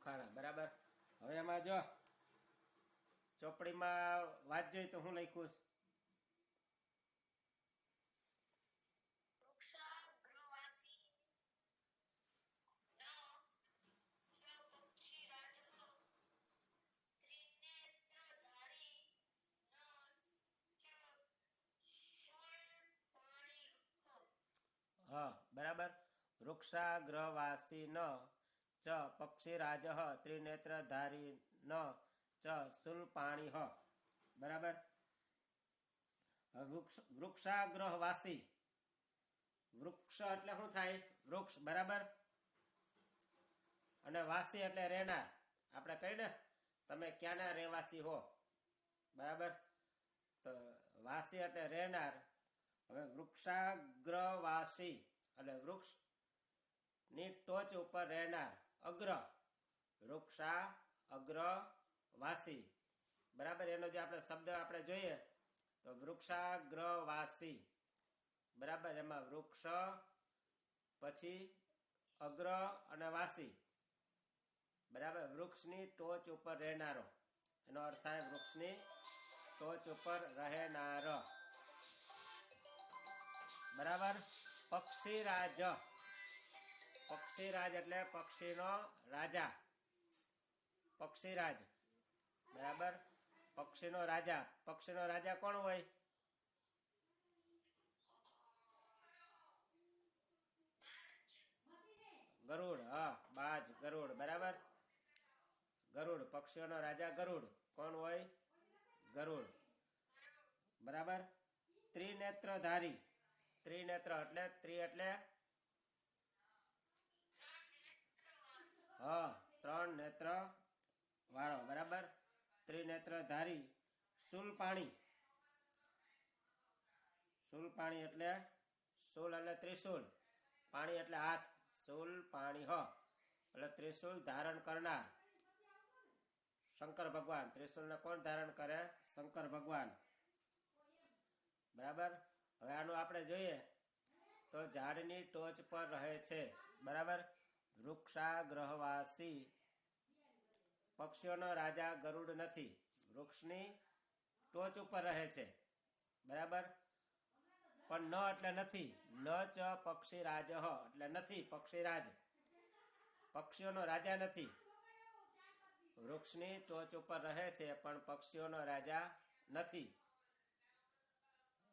ઉખાણા. બરાબર. હવે એમાં જો ચોપડીમાં વાંચજો તો હું લખ્યું? હા બરાબર. વૃક્ષાગ્રવાસી ન ચ પક્ષીરાજ ત્રિનેત્રધારી ન ચ શૂલપાણી બરાબર. વૃક્ષાગ્રહવાસી, વૃક્ષ એટલે શું થાય? વૃક્ષ. બરાબર. અને વાસી એટલે રહેનાર. આપણે કહી ને તમે ક્યાંના રહેવાસી હો. બરાબર. તો વાસી એટલે રહેનાર. હવે વૃક્ષાગ્રવાસી એટલે વૃક્ષ ની ટોચ ઉપર રહેનાર. અગ્ર, વૃક્ષા અગ્રવાસી. બરાબર. એનો જે આપણે શબ્દ આપણે જોઈએ તો વૃક્ષાગ્રવાસી. બરાબર. એમાં વૃક્ષ પછી અગ્ર અને વાસી. બરાબર. વૃક્ષની ટોચ ઉપર રહેનારો એનો અર્થ થાય વૃક્ષની ટોચ ઉપર રહેનાર. બરાબર. પક્ષીરાજ, પક્ષીરાજ એટલે પક્ષીનો રાજા. પક્ષીરાજ. બરાબર. પક્ષીનો રાજા. પક્ષીનો રાજા કોણ હોય? ગરુડ. હા, બાજ, ગરુડ. બરાબર. ગરુડ. પક્ષીઓનો રાજા ગરુડ. કોણ હોય? ગરુડ. બરાબર. ત્રિનેત્રધારી. ત્રિનેત્ર એટલે ત્રિ એટલે હા, 3 નેત્ર વાળો. બરાબર. ત્રિનેત્રધારી. શૂલપાણી. શૂલપાણી એટલે શૂલ એટલે ત્રિશૂલ, પાણી એટલે હાથ. શૂલ પાણી એટલે ત્રિશૂલ ધારણ કરનાર. શંકર ભગવાન. ત્રિશૂલને કોણ ધારણ કરે? શંકર ભગવાન. બરાબર. હવે આનું આપણે જોઈએ તો ઝાડની ટોચ પર રહે છે. બરાબર. વૃક્ષાગ્રહવાસી. પક્ષીઓનો રાજા ગરુડ નથી, વૃક્ષની ટોચ ઉપર રહે છે. બરાબર. પણ ન એટલે નથી. ન ચ પક્ષીરાજ એટલે નથી પક્ષીરાજ. પક્ષીઓનો રાજા નથી. વૃક્ષની ટોચ ઉપર રહે છે પણ પક્ષીઓનો રાજા નથી.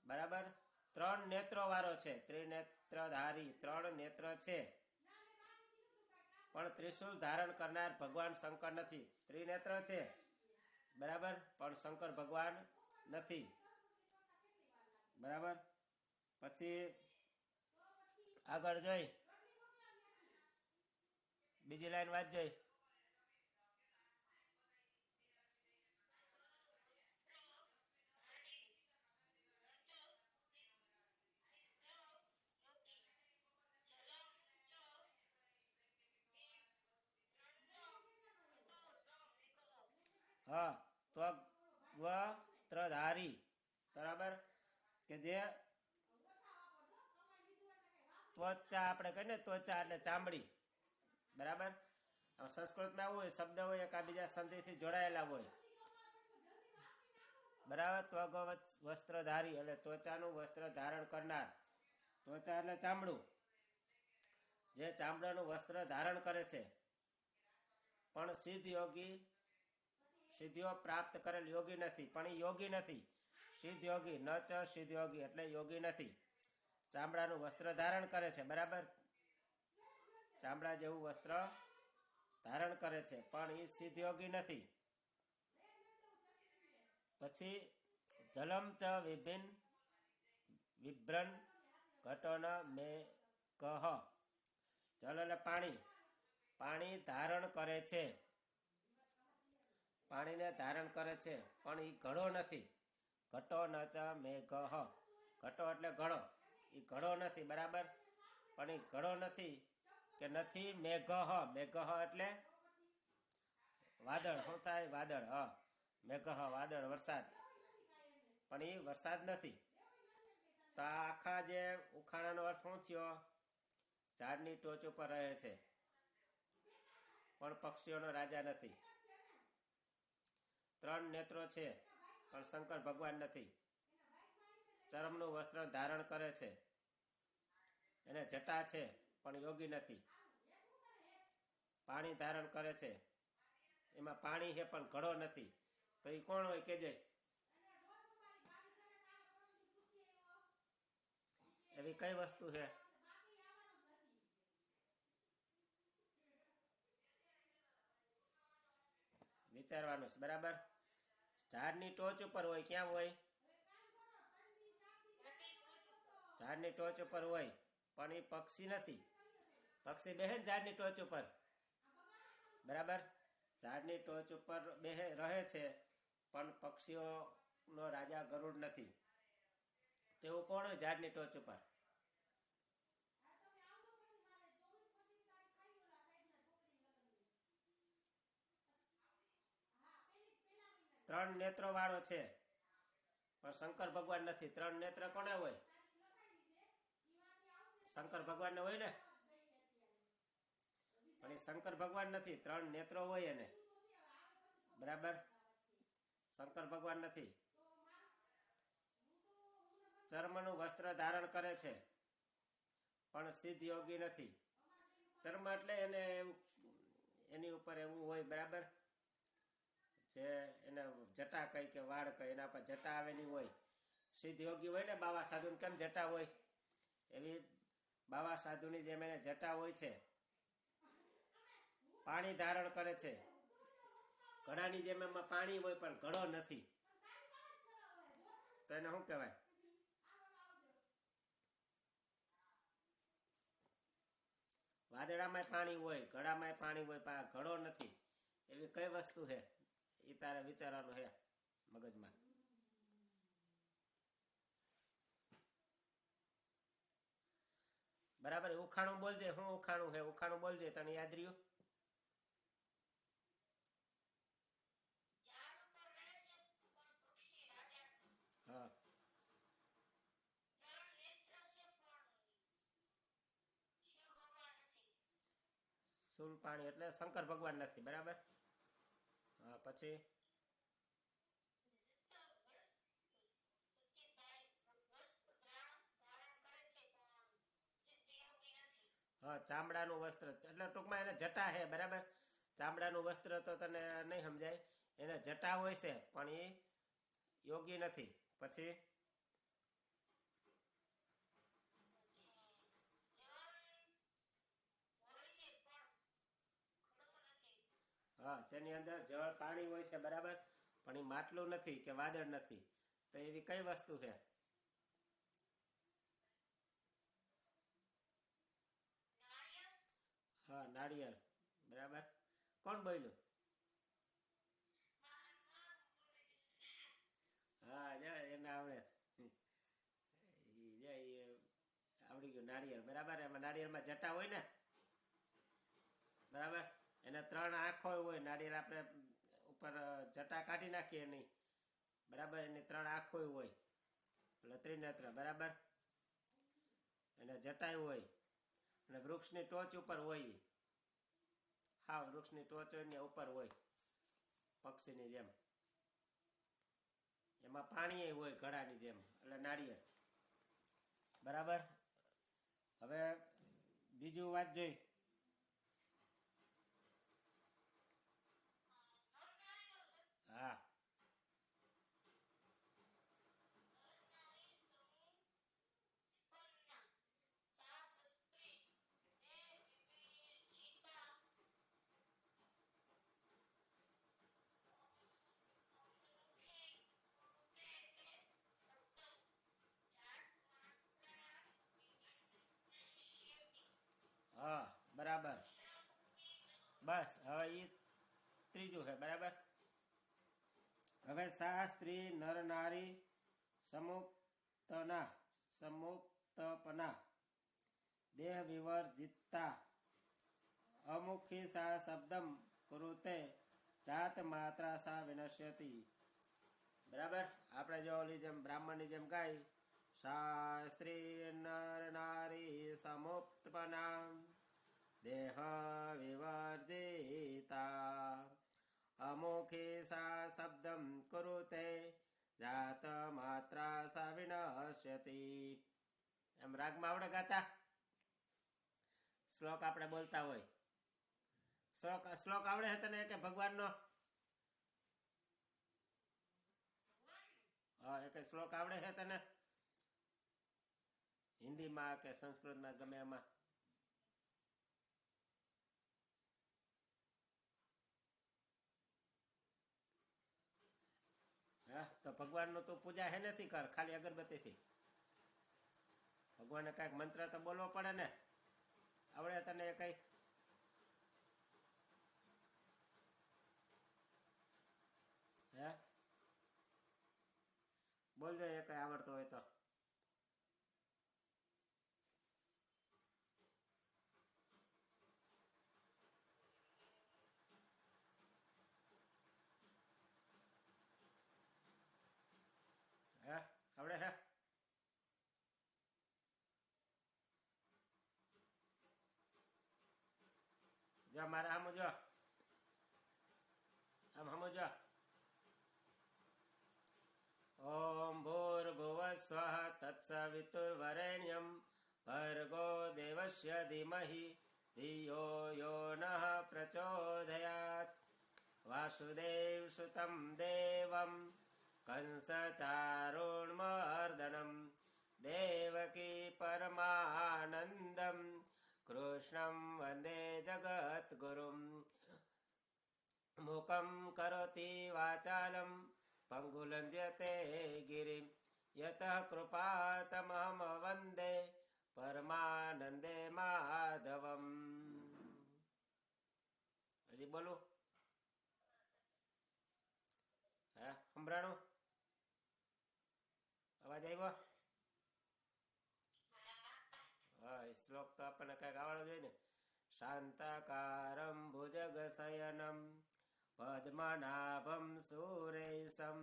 બરાબર. 3 નેત્રો વાળો છે. ત્રિનેત્રધારી. 3 નેત્ર છે પણ ત્રિશૂલ ધારણ કરનાર ભગવાન શંકર નથી. ત્રિનેત્ર છે. બરાબર. પણ શંકર ભગવાન નથી. બરાબર. પછી આગળ જોઈ બીજી લાઈન વાત જોઈ. હા, તો વસ્ત્રધારી. બરાબર. કે જે ત્વચા આપણે કહીએ ને, ત્વચા એટલે ચામડી. બરાબર. સંસ્કૃતમાં આવું હોય, શબ્દ હોય એકાબીજા સંધિથી જોડાયેલા હોય. બરાબર. ત્વગ વસ્ત્રધારી એટલે ત્વચાનું વસ્ત્ર ધારણ કરનાર. ત્વચા એટલે ચામડું, જે ચામડાનું વસ્ત્ર ધારણ કરે છે. પણ સિદ્ધ યોગી, સિદ્ધિઓ પ્રાપ્ત કરેલ યોગી નથી. પણ એ યોગી નથી. સિદ્ધ યોગી. ન ચ સિદ્ધ યોગી એટલે યોગી નથી. ચામડાનું વસ્ત્ર ધારણ કરે છે. બરાબર. ચામડા જેવું વસ્ત્ર ધારણ કરે છે પણ એ સિદ્ધ યોગી નથી. પછી જલમ ચ વિભિન્ન વિભ્રન ઘટોન મે કહ. જલ એટલે પાણી. પાણી ધારણ કરે છે. પાણીને ધારણ કરે છે પણ એ ઘડો નથી. ઘટો ન ચ મેઘ. ઘટો એટલે ઘડો. એ ઘડો નથી. બરાબર. પણ એ ઘડો નથી કે નથી મેઘ. મેઘ એટલે વાદળ. શું થાય? વાદળ. મેઘ વાદળ, વરસાદ. પણ એ વરસાદ નથી. તો આ આખા જે ઉખાણાનો અર્થ શું થયો? ઝાડની ટોચ ઉપર રહે છે. પણ પક્ષીઓનો રાજા નથી. 3 નેત્રો છે પણ શંકર ભગવાન નથી. ચરમનું વસ્ત્ર ધારણ કરે છે, એને જટા છે પણ યોગી નથી. પાણી ધારણ કરે છે, એમાં પાણી છે પણ ઘડો નથી. તો એ કોણ હોય કેજે? એવી કઈ વસ્તુ છે? વિચારવાનું છે, બરાબર. ઝાડની ટોચ ઉપર હોય. ક્યાં હોય? ઝાડની ટોચ ઉપર હોય પણ એ પક્ષી નથી. પક્ષી બેહે ઝાડની ટોચ ઉપર, બરાબર. ઝાડની ટોચ ઉપર રહે છે પણ પક્ષીઓનો રાજા ગરુડ નથી. તેવું કોણ હોય ઝાડની ટોચ ઉપર? ત્રણ નેત્રો વાળો છે પણ શંકર ભગવાન નથી. 3 નેત્ર કોને હોય? શંકર ભગવાનને હોય ને, પણ એ શંકર ભગવાન નથી. 3 નેત્રો હોય એને, બરાબર. શંકર ભગવાન નથી. ચર્મનું વસ્ત્ર ધારણ કરે છે પણ સિદ્ધ યોગી નથી. ચર્મ એટલે એને એની ઉપર એવું હોય, બરાબર, જે એને જટા કહી કે વાળ કહી, એના પર જટા આવેલી હોય. સિદ્ધ યોગી હોય ને, બાવા સાધુને કેમ જટા હોય, એવી બાવા સાધુની જેમ એને જટા હોય છે. પાણી ધારણ કરે છે, ઘડાની જેમ એમાં પાણી હોય પણ ઘડો નથી. તો એને શું કહેવાય? વાદળામાં પાણી હોય, ઘડામાં પાણી હોય પણ ઘડો નથી. એવી કઈ વસ્તુ છે? એ તારે વિચારવાનું છે મગજમાં. બરાબર. ઉખાણું બોલજે. શું ઉખાણું છે? ઉખાણું બોલજે, તને યાદ રહ્યું? હા, સુલ પાણી એટલે શંકર ભગવાન નથી, બરાબર. હા, પછી હા, ચામડાનું વસ્ત્ર એટલે ટૂંકમાં એને જટા છે, બરાબર. ચામડાનું વસ્ત્ર તો તને નહીં સમજાય. એને જટા હોય છે પણ એ યોગી નથી. પછી હા, તેની અંદર જળ પાણી હોય છે, બરાબર, પણ એ માટલું નથી કે વાદળ નથી. તો એવી કઈ વસ્તુ છે? હા, નાળિયેર, બરાબર. કોણ બોલ્યું? હા, એને આવડે. આવડી ગયું. નાળિયેર, બરાબર. એમાં નાળિયેરમાં જટા હોય ને, બરાબર. એને 3 આંખો હોય. નાળિયેર આપણે ઉપર જટા કાઢી નાખીએ એની, બરાબર. એની 3 આંખો હોય એટલે ત્રિનેત્ર, બરાબર. એને જટાય હોય અને વૃક્ષની ટોચ ઉપર હોય. હા, વૃક્ષની ટોચ હોય ને ઉપર હોય પક્ષીની જેમ. એમાં પાણી હોય ઘડાની જેમ, એટલે નાળિયેર, બરાબર. હવે બીજું વાત જોઈ. હા, હા, બરાબર. બસ હવે એ ત્રીજું છે, બરાબર. હવે સા સ્ત્રી નર નારી સમુક્તપના દેહ વિવર્જિતા અમુખી સા શબ્દમ કુરુતે જાત માત્રા સા વિનશ્યતિ. બરાબર. આપણે જો ઓલી જેમ બ્રાહ્મણની જેમ ગાય, સા સ્ત્રી નર નારી સમુક્તપના દેહ વિવર્જિતા અમુખી સા શબ્દમ કુરુતે જાત માત્રા સા વિનશ્યતિ. એમ રાગમાં આવડે ગાતા? શ્લોક આપણે બોલતા હોય. શ્લોક આવડે છે તને કે ભગવાનનો? હા, એક શ્લોક આવડે છે તને? હિન્દીમાં કે સંસ્કૃતમાં ગમે એમાં? હા, તો ભગવાનનું તું પૂજા હે નથી કર, ખાલી અગરબત્તીથી. ભગવાનને કઈક મંત્ર તો બોલવો પડે ને. આવડે તને એ કઈ? હે, બોલજો એ કઈ આવડતો હોય તો. હે, આવડે હે? જો મારે આમ જો, આમ સમજો. ઓમ ભૂર્ભુવસ્વઃ તત્સવિતુર્વરેણ્યમ ભર્ગો દેવસ્ય ધીમહિ ધિયો યો નઃ પ્રચોદયાત. વાસુદેવ સુતમ દેવમ કંસચારુણમર્દનમ દેવકી પરમાનંદમ કૃષ્ણં વંદે જગદ્ગુરુમ. મૂકં કરોતિ વાચાલમ પંગુલંઘ્યતે ગિરિમ યતઃ કૃપાતમહં વંદે પરમાનંદે માધવમ. હજી બોલું? હે, સંભળાણું? અવાજ આવ્યો? હા, એ શ્લોક તો આપણને કઈક આવડવો જોઈએ ને. શાંતાકારમ ભુજગશયનમ પદ્મનાભમ સુરેશમ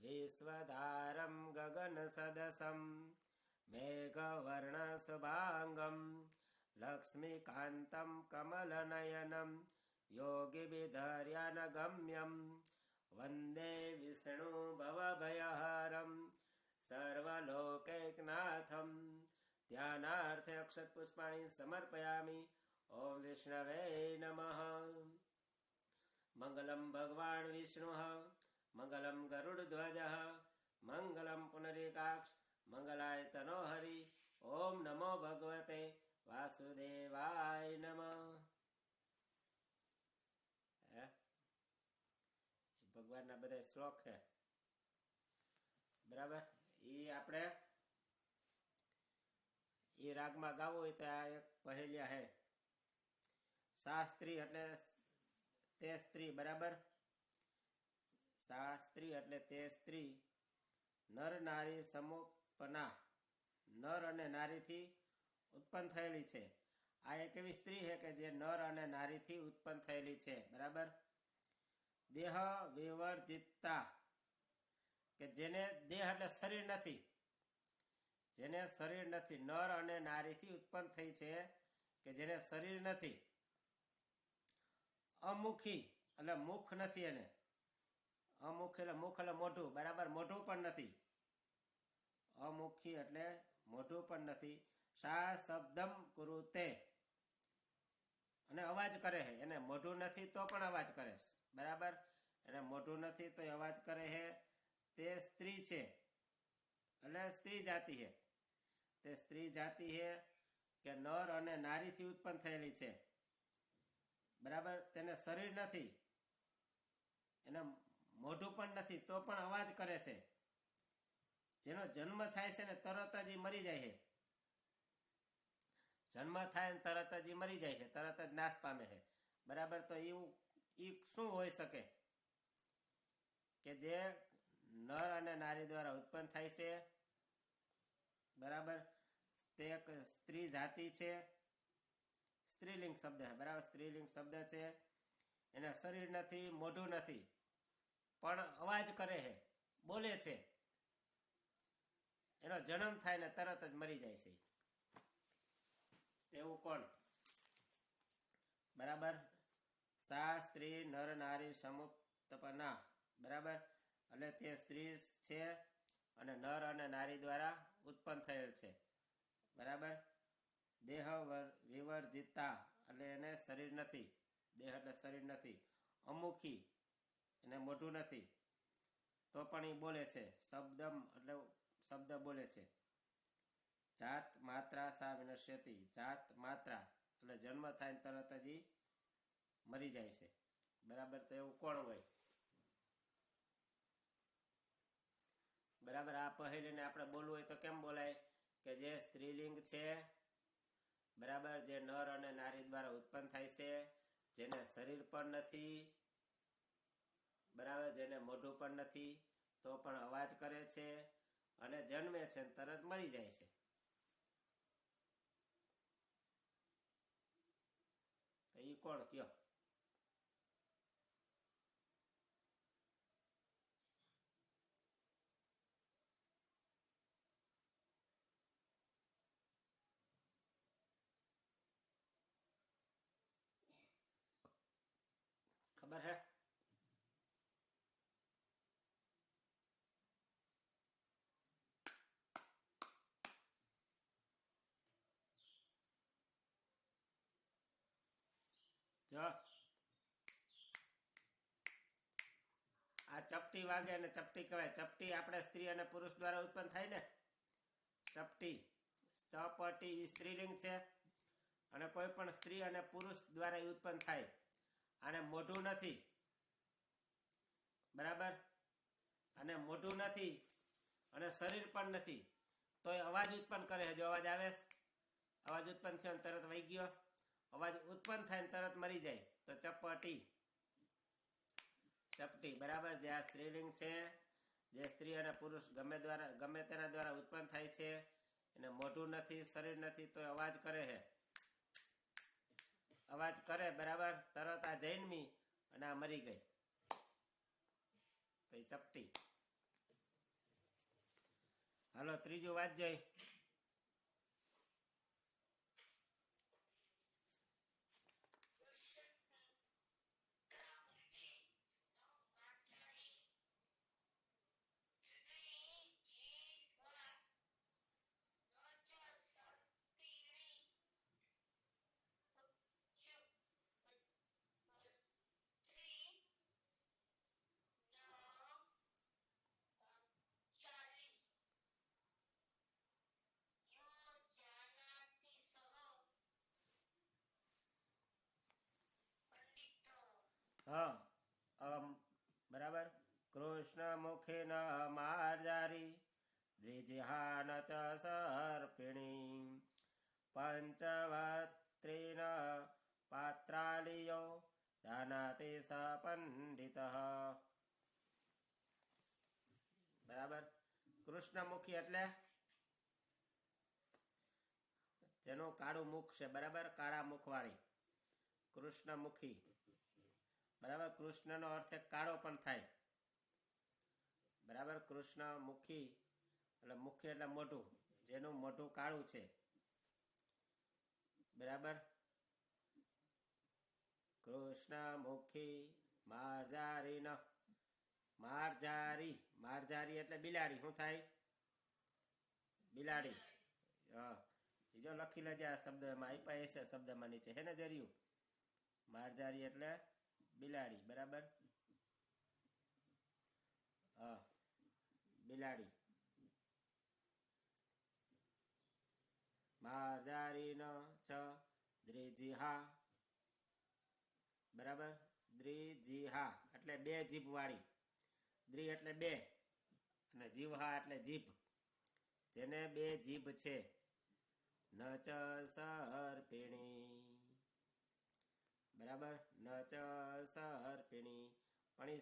વિશ્વધારમ ગગન સદસમ મેઘવર્ણ શુભાંગમ લક્ષ્મીકાંતમ કમલનયનમ યોગી વિધર્યાનગમ્યમ વંદે વિષ્ણુ ભવભયહરમ સર્વલોકૈકનાથમ. ધ્યાનાર્થે અક્ષત પુષ્પાણી સમર્પયામી. ઓમ વિષ્ણવે નમઃ. મંગલમ ભગવાન વિષ્ણુ મંગલમ ગરુડધ્વજ મંગલમ પુનરીકાક્ષ મંગલાય તનો હરિ. ઓમ નમો ભગવતે વાસુદેવાય નમઃ. ભગવાનના બધા શ્લોક છે, બરાબર. એ આપણે એ રાગમાં ગાવું હોય તો આ એક પહેલિયા હે. શાસ્ત્રી એટલે તે સ્ત્રી, બરાબર. શાસ્ત્રી એટલે તે સ્ત્રી. નર નારી સમોપના, નર અને નારીથી ઉત્પન્ન થયેલી છે. આ એક એવી સ્ત્રી છે કે જે નર અને નારીથી ઉત્પન્ન થયેલી છે, બરાબર. દેહ વિવર્જિતા, કે જેને દેહ એટલે શરીર નથી, જેને શરીર નથી. નર અને નારીથી ઉત્પન્ન થઈ છે કે જેને શરીર નથી. અમુખી એટલે મુખ નથી એને. અમુખ એટલે મુખ એટલે મોઢું, બરાબર. મોઢું પણ નથી. અમુખી એટલે મોઢું પણ નથી. સા શબ્દમ કુરુતે, અને અવાજ કરે છે. એને મોઢું નથી તો પણ અવાજ કરે છે, બરાબર. એને મોઢું નથી તો અવાજ કરે છે. તે સ્ત્રી છે એટલે સ્ત્રી જાતિ છે. તે સ્ત્રી જાતિ છે કે નર અને નારીથી ઉત્પન્ન થયેલી છે, બરાબર. તેને શરીર નથી, એને મોઢું પણ નથી તો પણ અવાજ કરે છે. જેનો જન્મ થાય છે ને તરત જ મરી જાય છે. જન્મ થાય ને તરત જ મરી જાય છે, તરત જ નાશ પામે છે, બરાબર. તો એવું શું હોઈ શકે કે જે નર અને નારી દ્વારા ઉત્પન્ન થાય છે, બરાબર. તે એક સ્ત્રી જાતિ છે. સ્ત્રીલિંગ શબ્દ છે, બરાબર. સ્ત્રીલિંગ શબ્દ છે. એને શરીર નથી, મોઢું નથી, પણ અવાજ કરે છે, બોલે છે. એનો જન્મ થાય ને તરત જ મરી જાય છે. એવું કોણ? બરાબર. સા સ્ત્રી નર નારી સમુત્પન્ના, બરાબર. એટલે તે સ્ત્રી છે અને નર અને નારી દ્વારા ઉત્પન્ન થયેલ છે, બરાબર. દેહ વિવર્જિતા એટલે એને શરીર નથી, દેહ એટલે શરીર નથી. અમુખી એને મોઢું નથી, તો પણ એ બોલે છે. શબ્દમ એટલે શબ્દ બોલે છે. જાત માત્રા સા વિનશ્યતિ, જાત માત્રા એટલે જન્મ થાય તરત જ મરી જાય છે, બરાબર. તો એવું કોણ હોય? બરાબર. આ પહેલીને આપણે બોલવું હોય તો કેમ બોલાય? કે જે સ્ત્રીલિંગ છે, બરાબર, જે નર અને નારી દ્વારા ઉત્પન્ન થાય છે, જેને શરીર પણ નથી, બરાબર, જેને મોઢું પણ નથી, તો પણ અવાજ કરે છે અને જન્મે છે તરત મરી જાય છે. તો એ કોણ કયો? ખબર હે? જો આ ચપટી વાગે અને ચપટી કહેવાય. ચપટી આપણે સ્ત્રી અને પુરુષ દ્વારા ઉત્પન્ન થાય ને, ચપટી. ચપટી એ સ્ત્રીલિંગ છે અને કોઈ પણ સ્ત્રી અને પુરુષ દ્વારા ઉત્પન્ન થાય. આને મોઢું નથી, બરાબર, અને મોઢું નથી અને શરીર પણ નથી, તો એ અવાજ ઉત્પન્ન કરે છે. જો અવાજ આવે, અવાજ ઉત્પન્ન થયો તરત વહી ગયો, અવાજ ઉત્પન્ન થાય તરત મરી જાય, તો ચપટી, ચપટી, બરાબર. જે આ સ્ત્રીલિંગ છે, જે સ્ત્રી અને પુરુષ ગમે તેના દ્વારા ઉત્પન્ન થાય છે, એને મોઢું નથી, શરીર નથી, તો અવાજ કરે છે, અવાજ કરે, બરાબર. તરત આ જન્મી અને આ મરી ગઈ, તો એ ચપટી. હાલો ત્રીજું વાંચજે. હા, બરાબર. કૃષ્ણ મુખી ન માર્જારી દ્વિજહાન ચ સર્પિણી પંચવત્રીન પાત્રાલિયો જાનાતિ સ પંડિત. બરાબર. કૃષ્ણમુખી એટલે જેનું કાળું મુખ છે, બરાબર, કાળા મુખવાળી, કૃષ્ણમુખી, બરાબર. કૃષ્ણનો અર્થ કાળો પણ થાય, બરાબર. કૃષ્ણમુખી એટલે મુખી એટલે મોઢું, જેનું મોઢું કાળું છે, બરાબર. કૃષ્ણમુખી માર્જારી ન, માર્જારી, માર્જારી એટલે બિલાડી. શું થાય? બિલાડી. જો લખી લેજે આ શબ્દમાં, આપ્યા હશે શબ્દમાં નીચે, હે ને જર્યું? માર્જારી એટલે બિલાડી, બરાબર. હા, બિલાડી. માર્જારી ન છ દ્વિજિહા, બરાબર. દ્વિજિહા એટલે બે જીભ વાળી. દ્વિ એટલે બે અને જીવહા એટલે જીભ, જેને બે જીભ છે. ન ચ સર્પિણી, બરાબર. ન ચ સર્પિણી પણ એ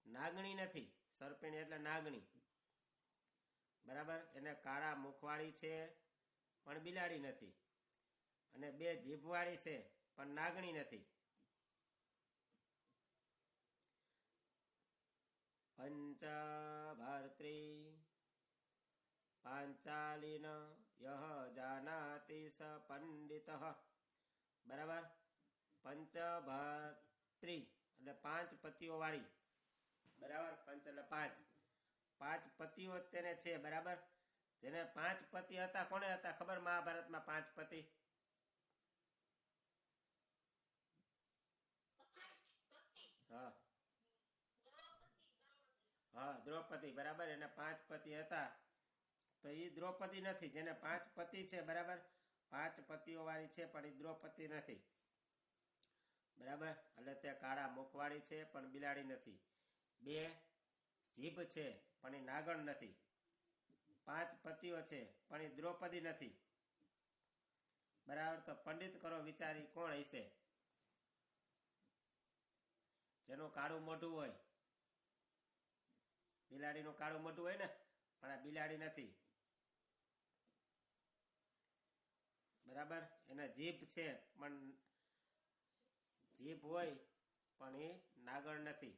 નાગણી નથી. સર્પિણી એટલે નાગણી, બરાબર. એને કાળા મુખવાળી છે પણ બિલાડી નથી, અને બે જીભવાળી છે પણ નાગણી નથી. પંચભર્ત્રી પાંચાલિન યહ જાનાતિ સ પંડિત, બરાબર. પંચભત્રી એટલે 5 પતિઓ વાળી, બરાબર. પંચ એટલે 5, 5 પતિઓ તેને છે, બરાબર. જેને 5 પતિ હતા, કોને હતા ખબર મહાભારતમાં 5 પતિ? હા હા, દ્રૌપદી, બરાબર. એને 5 પતિ હતા, તો એ દ્રૌપદી નથી. જેને 5 પતિ છે, બરાબર, 5 પતિઓ વાળી છે, પણ એ દ્રૌપદી નથી, બરાબર. એટલે તે કાળા મુખવાળી છે, પણ બિલાડી નથી. 2 જીભ છે, પણ એ નાગણ નથી. 5 પતિઓ છે, પણ એ દ્રૌપદી નથી, બરાબર. તો પંડિત કરો વિચારી કોણ હશે જેનું કાળું મોઢું હોય? બિલાડીનું કાળું મોઢું હોય ને, પણ આ બિલાડી નથી, બરાબર. એને જીભ છે, પણ જીભ હોય, પણ એ નાગણ નથી.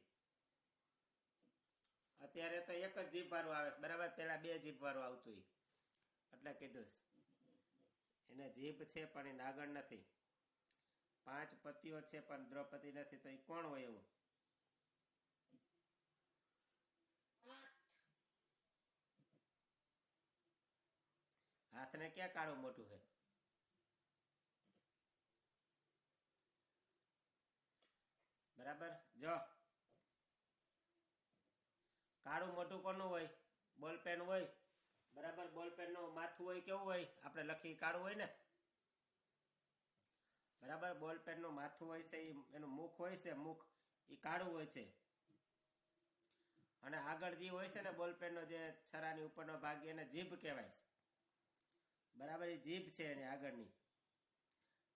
અત્યારે તો એક જ જીભ વાળું આવે છે, બરાબર. પેલા 2 જીભ વાળું આવતું, એટલે કીધું એને જીભ છે, પણ એ નાગણ નથી. 5 પતિઓ છે, પણ દ્રૌપદી નથી, તો એ કોણ હોય એવું? હાથને ક્યાં કાળું મોટું છે? બરાબર. જો કાળું મોટું કોનું હોય? બોલપેન હોય, બરાબર. બોલપેન નું માથું હોય કેવું હોય? આપણે લખી કાળું હોય ને, બરાબર. બોલપેન નું માથું હોય છે, એનું મુખ હોય છે, મુખ એ કાળું હોય છે. અને આગળ જે હોય છે ને બોલપેન નો જે છરાની ઉપરનો ભાગ, એને જીભ કહેવાય છે, બરાબર. એ જીભ છે એની આગળની,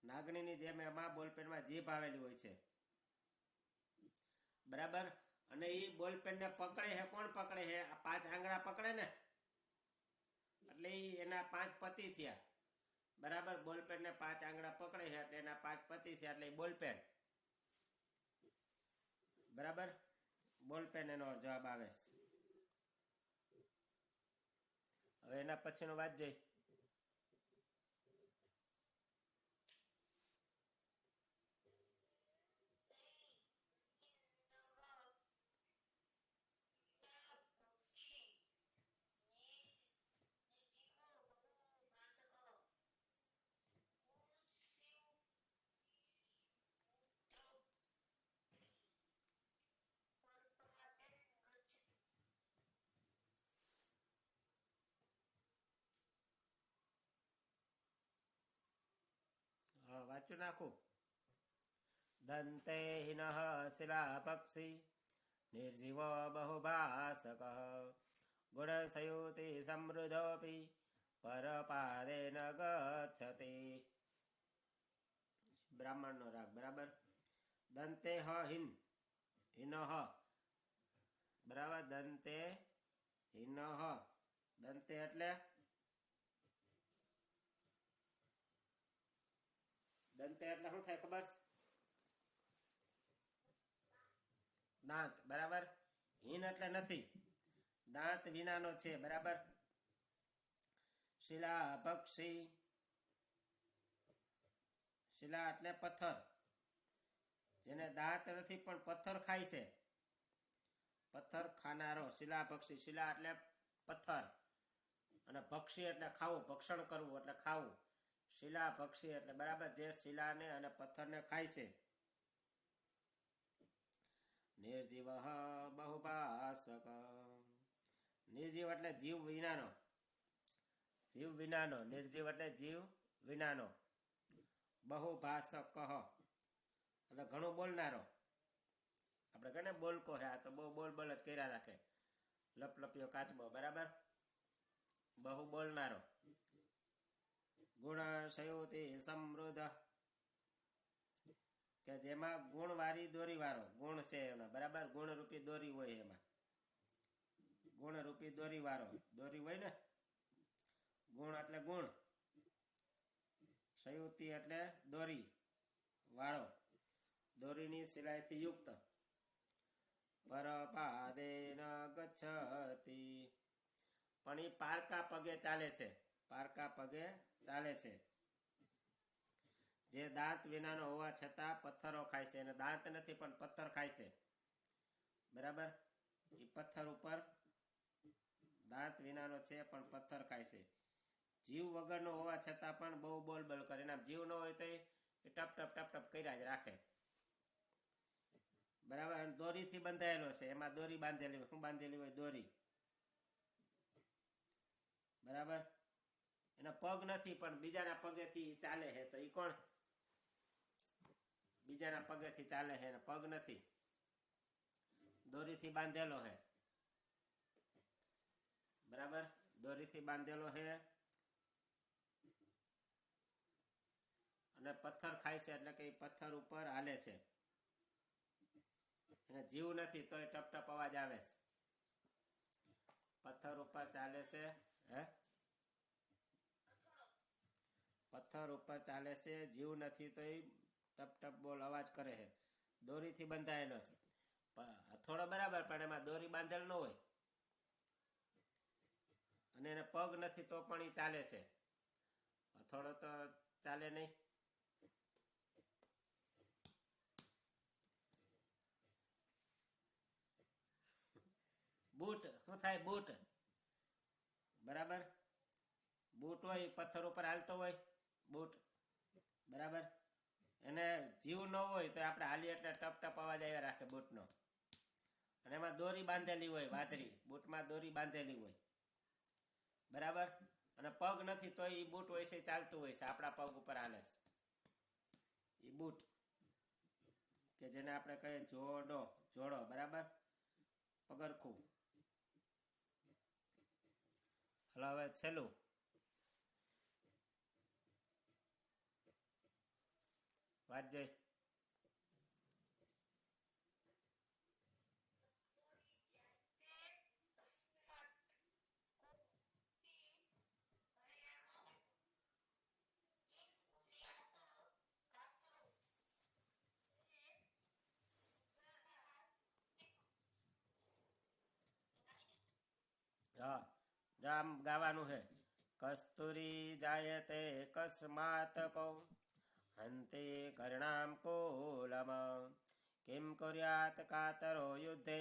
નાગણીની જેમ એમાં બોલપેનમાં જીભ આવેલી હોય છે, બરાબર. અને એ બોલપેન ને પકડે છે, કોણ પકડે છે? આ 5 આંગળા પકડે ને, એટલે એના 5 પતિ થયા, બરાબર. બોલપેન ને 5 આંગળા પકડે છે, એટલે એના 5 પતિ થયા, એટલે બોલપેન, બરાબર. બોલપેન એનો જવાબ આવે છે. હવે એના પછીનો વાત જોઈ. હા, વાંચું નાખું. દંતે હિનઃ શિલા પક્ષી નિર્જીવો બહુભાસક ગુણસયુતિ સમૃદ્ધોપી પરપાદે ન ગચ્છતિ. બ્રાહ્મણનો રાગ, બરાબર. દંતે હ હિન, હિનઃ, બરાબર. દંતે હિનઃ, દંતે એટલે દંતે એટલે શું થાય ખબર? દાંત, બરાબર. હિન એટલે નથી, દાંત વિનાનો છે, બરાબર. શિલા પક્ષી, શિલા એટલે પથ્થર, જેને દાંત નથી પણ પથ્થર ખાય છે, પથ્થર ખાનારો શિલા પક્ષી. શિલા એટલે પથ્થર, અને પક્ષી એટલે ખાવું, ભક્ષણ કરવું એટલે ખાવું. શિલા પક્ષી એટલે, બરાબર, જે શિલાને અને પથ્થરને ખાય છે. નિર્જીવ બહુભાસક, નિર્જીવ એટલે જીવ વિનાનો, જીવ વિનાનો. નિર્જીવ એટલે જીવ વિનાનો. બહુભાષક એટલે ઘણું બોલનારો. આપણે કહીને બોલકો હે, આ તો બહુ બોલ બોલ જ કર્યા રાખે, લપલપિયો કાચબો, બરાબર. બહુ બોલનારો. ગુણ સંયુતિ સમૃદ્ધ, કે જેમાં ગુણ વાળી દોરી વાળો, ગુણ છે એમાં, બરાબર. ગુણ રૂપી દોરી હોય એમાં, ગુણ રૂપી દોરી વાળો, દોરી હોય ને, ગુણ એટલે ગુણ, સંયુતિ એટલે દોરી વાળો, દોરીની સિલાઈથી યુક્ત. પરપાદે ન ગચ્છતિ, પણ એ પારકા પગે ચાલે છે, પારકા પગે ચાલે છે. જે દાંત વિનાનો હોવા છતાં પથ્થરો ખાય છે, અને દાંત નથી પણ પથ્થર ખાય છે, બરાબર. એ પથ્થર ઉપર દાંત વિનાનો છે પણ પથ્થર ખાય છે. જીવ વગરનો હોવા છતાં પણ બહુ બોલ બોલ કરે. એના જીવ ન હોય તો એ ટપ ટપ ટપ ટપ કર્યા જ રાખે, બરાબર. દોરીથી બંધાયેલો છે, એમાં દોરી બાંધેલી હોય. શું બાંધેલી હોય? દોરી, બરાબર. એના પગ નથી પણ બીજાના પગેથી ચાલે છે, તો એ કોણ? બીજાના પગેથી ચાલે છે, એના પગ નથી, દોરીથી બાંધેલો છે, બરાબર. દોરીથી બાંધેલો છે અને પથ્થર ખાય છે, એટલે કે એ પથ્થર ઉપર હાલે છે. એને જીવ નથી તો એ ટપ ટપ અવાજ આવે છે. પથ્થર ઉપર ચાલે છે, હે? પથ્થર ઉપર ચાલે છે, જીવ નથી તો એ ટપ ટપ બોલ અવાજ કરે છે. દોરીથી બંધાયેલો છે, થોડો બરાબર, પણ એમાં દોરી બાંધેલ ન હોય, અને એને પગ નથી તો પણ એ ચાલે છે. થોડો તો ચાલે નહીં. બૂટ શું થાય? બૂટ, બરાબર. બૂટ હોય પથ્થર ઉપર હાલતો હોય, બૂટ, બરાબર. એને જીવ ન હોય તો આપણે હાલીએ એટલે ટપ ટપ અવાજ આવ્યા રાખે બૂટનો. અને એમાં દોરી બાંધેલી હોય, વાદળી બૂટમાં દોરી બાંધેલી હોય, બરાબર. અને પગ નથી તો એ બૂટ હોય છે, ચાલતું હોય છે, આપણા પગ ઉપર હાલે છે. એ બૂટ કે જેને આપણે કહીએ જોડો, બરાબર. પગરખું. હલો, હવે છેલ્લું. વાંચજે. હા, આમ ગાવાનું છે. કસ્તુરી જાયતે કસ્માત કો હંતે કર્ણામ કોલમ કિમ કુર્યાત કાતરો યુદ્ધે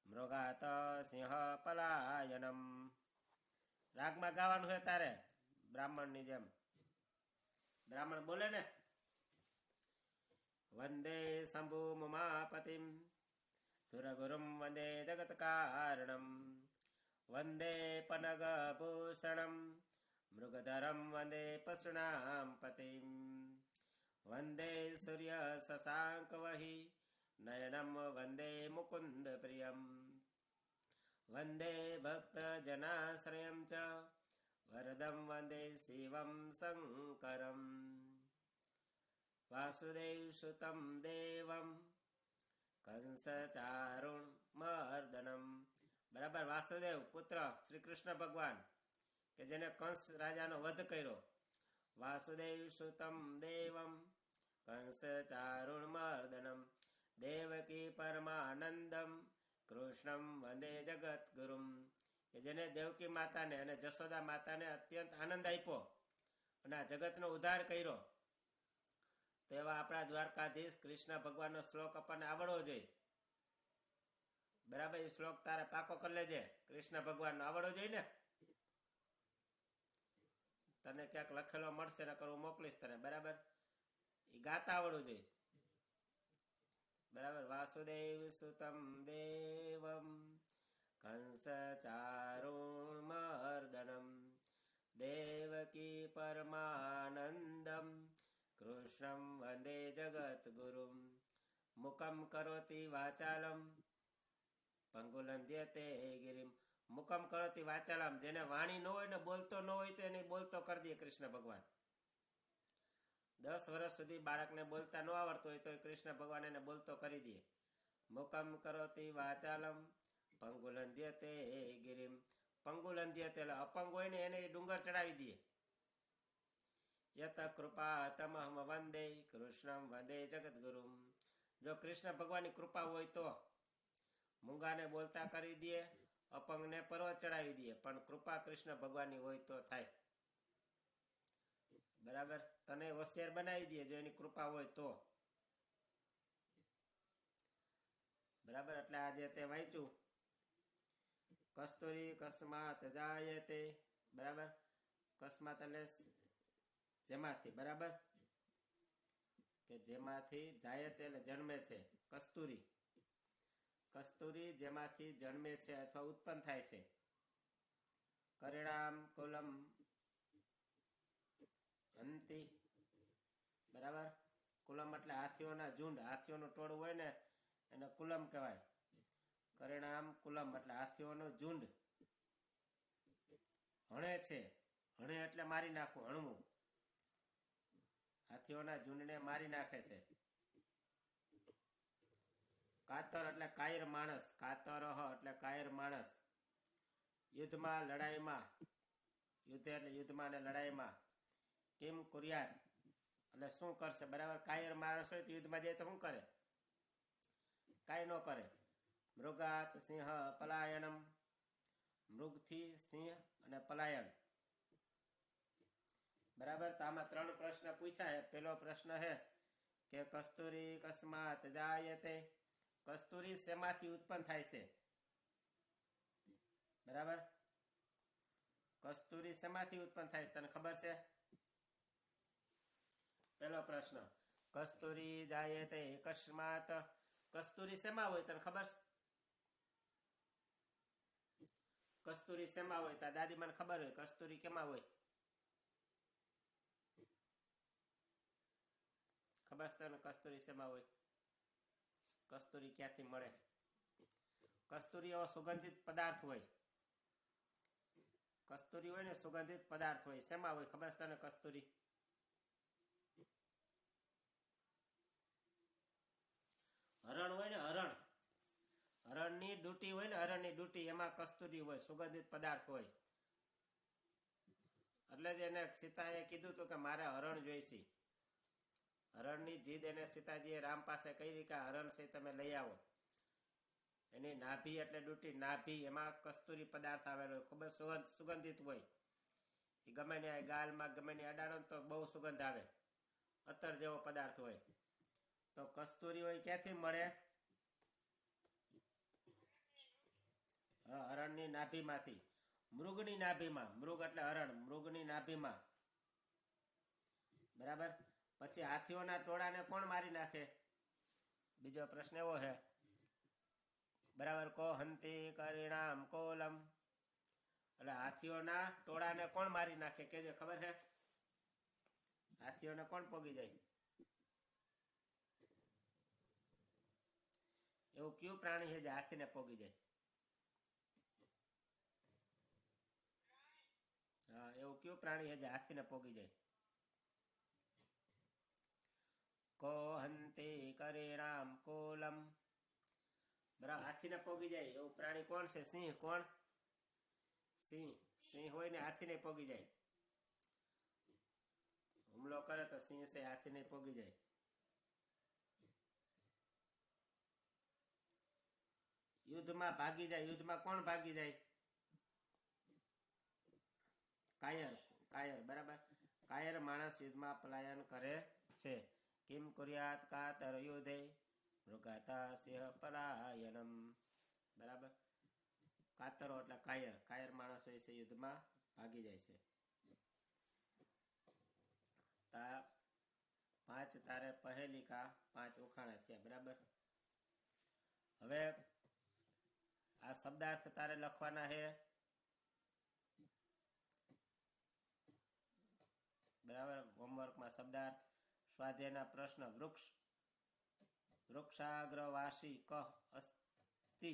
મૃગાત સિંહ પલાયનમ. રાગમાં ગાવાનું છે તારે, બ્રાહ્મણની જેમ. બ્રાહ્મણ બોલે ને, વંદે શંભુ મુમાપતિમ સુરગુરુમ વંદે જગત કારણમ વંદે પનગભૂષણમ મૃગધરમ વંદે પશુનામ પતિમ વંદે સૂર્ય શશાંક વહી નયનમ વંદે મુકુંદ પ્રિયમ વંદે ભક્ત જનાશ્રયમ ચ વરદમ વંદે શિવમ શંકરમ વાસુદેવ સુતમ દેવમ કંસ ચારુણ મર્દનમ. બરાબર. વાસુદેવ પુત્ર શ્રી કૃષ્ણ ભગવાન કે જેને કંસ રાજાનો વધ કર્યો. વાસુદેવ સુતમ દેવમ કંસ ચારુણ મર્દનમ દેવકી પરમાનંદમ કૃષ્ણમ વંદે જગત ગુરુમ. કે જેને દેવકી માતાને અને જશોદા માતાને અત્યંત આનંદ આપ્યો અને આ જગતનો ઉદ્ધાર કર્યો. તો એવા આપણા દ્વારકાધીશ કૃષ્ણ ભગવાનનો શ્લોક આપણને આવડવો જોઈએ, બરાબર. એ શ્લોક તારે પાકો કરી લેજે. કૃષ્ણ ભગવાનનો આવડવો જોઈએ ને. તને ક્યાંક લખેલો મળશે ને હું મોકલીશ તને, બરાબર. એ ગાતા આવડવું જોઈએ, બરાબર. વાસુદેવ સુતમ દેવમ કંસ ચારુણ મર્દનમ દેવકી પરમાનંદમ કૃષ્ણમ વંદે જગત ગુરુમ મુકમ કરોતિ વાચાલમ પંગુલંધ્યતે ગિરિમ. મુકમ કરોતિ વાચાલમ, જેને વાણી ન હોય ને, બોલતો ન હોય તો એને બોલતો કરી દે કૃષ્ણ ભગવાન. 10 વર્ષ સુધી બાળકને બોલતા ન આવડતું હોય તો કૃષ્ણ ભગવાન એને બોલતો કરી દે. મુકમ કરોતિ વાચાલમ પંગુલંધ્યતે ગિરિમ. પંગુલંધ્યતે એટલે અપંગ હોય ને એને ડુંગર ચડાવી દે. યત કૃપા તમહમ વંદે કૃષ્ણમ વંદે જગત ગુરુમ. જો કૃષ્ણ ભગવાનની કૃપા હોય તો મૂંગાને બોલતા કરી દે, અપંગને પર્વત ચડાવી દે. પણ કૃપા કૃષ્ણ ભગવાનની હોય તો થાય, બરાબર, તને હોશિયાર બનાવી દે જો એની કૃપા હોય તો. બરાબર, એટલે આજે તે વાંચ્યું કસ્તુરી કસ્માત જાયતે. બરાબર, કસ્માત એટલે જેમાંથી. બરાબર, કે જેમાંથી જાયતે એટલે જન્મે છે. કસ્તુરી, કસ્તુરી જેમાંથી જન્મે છે અથવા ઉત્પન્ન થાય છે. કરિણામ કુલમ હંતી. બરાબર, કુલમ એટલે હાથીઓના ઝુંડ, હાથીઓનું ટોળું હોય ને એને કુલમ કહેવાય. કરિણામ કુલમ એટલે હાથીઓનું ઝુંડ હણે છે. હણે એટલે મારી નાખવું, હણવું. હાથીઓના ઝુંડને મારી નાખે છે. કાતર એટલે કાયર માણસ. કાતર એટલે કાયર માણસ. યુદ્ધમાં, લડાઈમાં. યુદ્ધ એટલે યુદ્ધમાં અને લડાઈમાં. કેમ કુર્યાત એટલે શું કરશે. બરાબર, કાયર માણસ હોય તો યુદ્ધમાં જાય તો શું કરે? કાંઈ ન કરે. મૃગાત સિંહ પલાયનમ. મૃગથી સિંહ અને પલાયન. બરાબર, તો આમાં 3 પ્રશ્ન પૂછાય. પેલો પ્રશ્ન છે કે કસ્તુરી કસ્માત જાયતે. કસ્તુરી શેમાંથી ઉત્પન્ન થાય છે? બરાબર, કસ્તુરી શેમાંથી ઉત્પન્ન થાય છે તને ખબર છે? પેલો પ્રશ્ન, કસ્તુરી જાયતે કસ્માત. કસ્તુરી શેમાં હોય તને ખબર છે? કસ્તુરી શેમાં હોય? તાર દાદી મને ખબર હોય. કસ્તુરી કેમાં હોય? ખબર છે તને કસ્તુરી શેમાં હોય? કસ્તુરી ક્યાંથી મળે? કસ્તુરી એવો સુગંધિત પદાર્થ હોય. કસ્તુરી હોય ને સુગંધિત પદાર્થ હોય. શેમાં હોય ખબર છે તને કસ્તુરી? હરણ હોય ને, હરણ. હરણની ડૂટી હોય ને, હરણની ડૂટી, એમાં કસ્તુરી હોય, સુગંધિત પદાર્થ હોય. એટલે જ એને સીતાએ કીધું હતું કે મારે હરણ જોઈશે. હરણની જીદ એને સીતાજીએ રામ પાસે કહી કે હરણ છે તમે લઈ આવો. એની નાભી એટલે ડૂટી, નાભી, એમાં કસ્તુરી પદાર્થ આવેલો હોય. ખૂબ જ સુગંધિત હોય. એ ગમે ને ગાલમાં ગમે ને અડાડો તો બહુ સુગંધ આવે. અત્તર જેવો પદાર્થ હોય. તો કસ્તુરી હોય ક્યાંથી મળે? હરણની નાભીમાંથી. મૃગની નાભીમાં. મૃગ એટલે હરણ. મૃગની નાભીમાં. બરાબર, પછી હાથીઓના ટોળાને કોણ મારી નાખે? બીજો પ્રશ્ન એવો છે. બરાબર, કો હંતી કરિણામ કોલમ. એટલે હાથીઓના ટોળાને કોણ મારી નાખે કે જે ખબર છે? હાથીઓને કોણ પોગી જાય? એવું કયું પ્રાણી છે જે હાથીને પોગી જાય? હા, એવું કયું પ્રાણી છે જે હાથીને પોગી જાય? કો હંતી કરિણામ કોલમ. બરાબર, હાથીને પોગી જાય એવું પ્રાણી કોણ છે? સિંહ. કોણ? સિંહ. સિંહ હોય ને હાથીને પોગી જાય. હુમલો કરે તો સિંહ છે હાથીને પોગી જાય. યુદ્ધમાં ભાગી જાય. યુદ્ધમાં કોણ ભાગી જાય? કાયર. કાયર. બરાબર, કાયર માણસ યુદ્ધમાં પલાયન કરે છે. કિમ કુર્યાત કાતર યુધે મૃગાતા સિંહ પલાયનમ. બરાબર, કાતરો એટલે કાયર. કાયર માણસ હોય છે યુદ્ધમાં ભાગી જાય છે. 5 તારે પહેલી કા 5 ઉખાણા થયા. બરાબર, હવે આ શબ્દાર્થ તારે લખવાના છે. બરાબર, હોમવર્કમાં શબ્દાર્થ. સ્વાધ્યાયના પ્રશ્ન. વૃક્ષ. વૃક્ષાગ્રવાસી કહ અસ્તિ.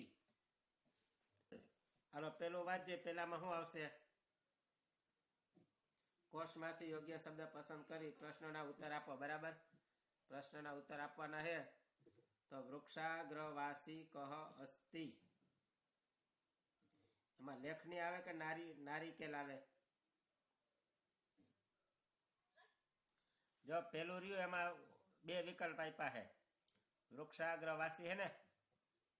આનો પેલું વાંચજે. પેલામાં શું આવશે? કોષમાંથી યોગ્ય શબ્દ પસંદ કરી પ્રશ્નના ઉત્તર આપો. બરાબર, પ્રશ્નના ઉત્તર આપવાના છે. તો વૃક્ષાગ્રવાસી કહ અસ્તિ. એમાં લેખની આવે કે નારિકેલ આવે? જો પેલું રહ્યું એમાં 2 વિકલ્પ આપ્યા છે. વૃક્ષાગ્રવાસી હે ને,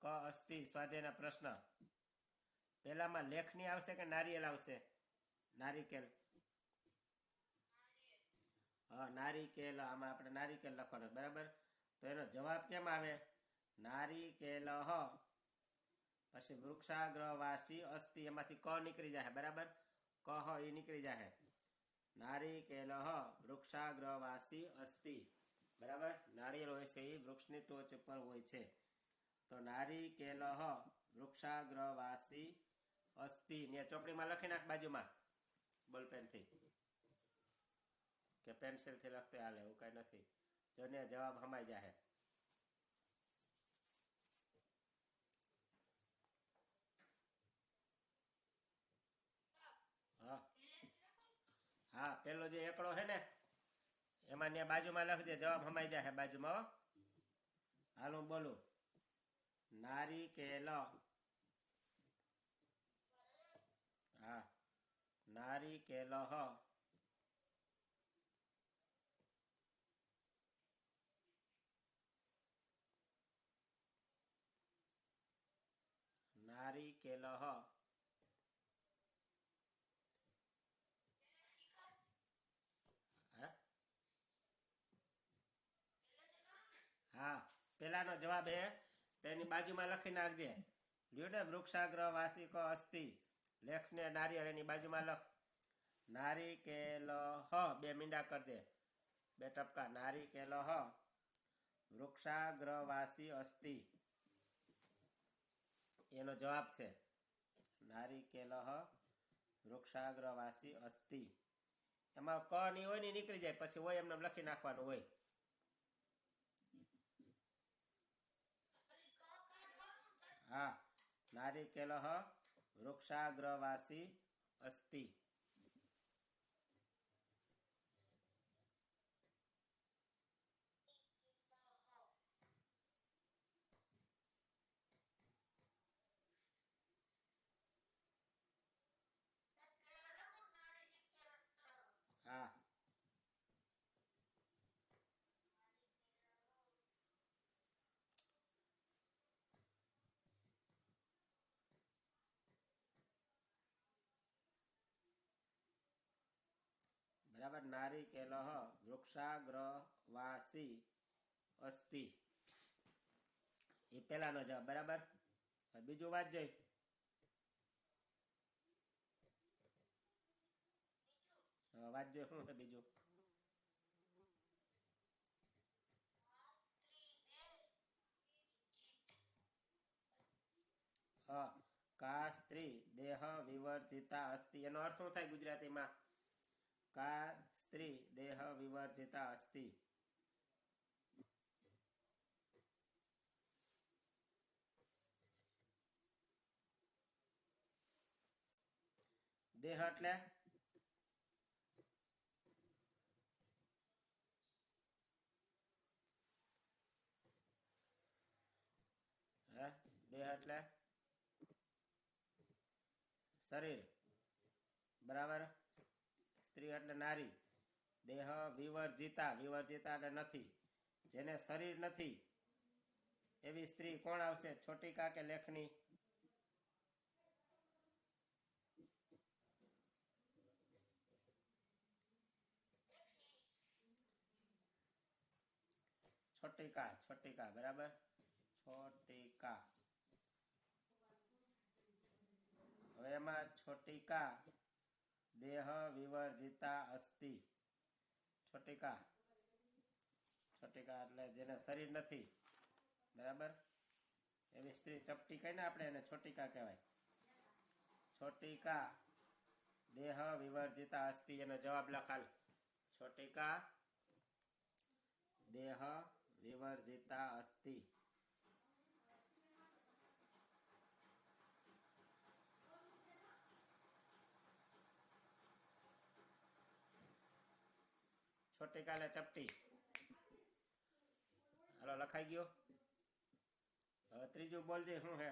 ક અસ્તિ, સ્વાધ્યાયના પ્રશ્ન. પેલામાં લેખની આવશે કે નારિયેલ આવશે? નારિકેલ. હા, નારિકેલ, આમાં આપણે નારિકેલ લખવાનું બરાબર. તો એનો જવાબ કેમ આવે? નારિકેલ પછી વૃક્ષાગ્રવાસી અસ્તિ, એમાંથી ક નીકળી જાય બરાબર. કહ એ નીકળી જાય. નારિકેલ વૃક્ષાગ્રવાસી અસ્તિ બરાબર. નાળિયેર હોય છે એ વૃક્ષની ટોચ ઉપર હોય છે. તો નારિકેલ વૃક્ષાગ્રવાસી અસ્તિ ને ચોપડીમાં લખી નાખ બાજુમાં બોલપેનથી કે પેન્સિલથી લખતે હાલે, એવું કઈ નથી. જો ને જવાબ હમાઈ જાય. હા હા, પેલો જે એકડો છે ને એમાં ને બાજુમાં લખજે, જવાબ હમાઈ જાય બાજુમાં. હો, હાલ હું બોલું. નારિકેલ. હા, નારિકેલ નારિકેલ હા, પેલાનો જવાબ હે તેની બાજુમાં લખી નાખજે. લ્યો ને, વૃક્ષાગ્રવાસી ક અસ્તિ, લેખને નારિયેળ એની બાજુમાં લખ. નારિકેલ બે મીંડા કરજે, બે ટપકા. નારિકેલ વૃક્ષાગ્રવાસી અસ્તિ, એનો જવાબ છે. નારિકેલ વૃક્ષાગ્રવાસી અસ્તિ. એમાં ક ની હોય ને નીકળી જાય, પછી હોય એમને લખી નાખવાનું હોય. હા, નારિકેલ વૃક્ષાગ્રવાસી અસ્તિ. હા, બરાબર. નારિકેલ વૃક્ષાગ્રવાસી અસ્તિ, એ પેલાનો જવાબ બરાબર. બીજું વાત જોઈ. વાત જોઈ શું છે બીજું? કા સ્ત્રી દેહ વિવર્જિતા અસ્તિ, એનો અર્થ શું થાય ગુજરાતીમાં? કા સ્ત્રી દેહ વિવર્જિતા અસ્તિ. દેહ એટલે દેહ એટલે શરીર બરાબર. સ્ત્રી એટલે નારી. દેહ વિવર્જિતા, વિવર્જિતા એટલે નથી, જેને શરીર નથી એવી સ્ત્રી કોણ આવશે? છોટિકા કે લેખની? છોટિકા, છોટિકા બરાબર. છોટિકા. હવે એમાં છોટિકા દેહ વિવર્જિતા અસ્તિ. છોટિકા, છોટિકા એટલે જેને શરીર નથી બરાબર, એવી સ્ત્રી ચપટી કહીને આપણે એને છોટિકા કહેવાય. છોટિકા દેહ વિવર્જિતા અસ્તિ, એનો જવાબ લખાલ. છોટિકા દેહ વિવર્જિતા અસ્તિ. છોટિકા એટલે ચપટી. હાલો, લખાઈ ગયો. હવે ત્રીજું બોલજે શું હે?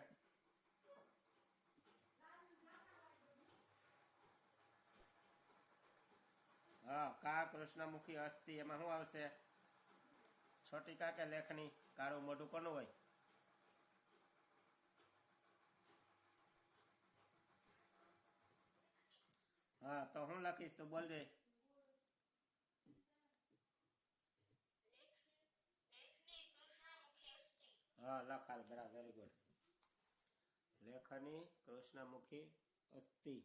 હા, કા કૃષ્ણમુખી અસ્તિ, એમાં શું આવશે? છોટિકા કે લેખની? કાળું મોઢું કોનું હોય? હા, તો હું લખીશ તું બોલજે. હા લખાલ બરાબર વેરી ગુડ. લેખની કૃષ્ણમુખી અસ્તિ.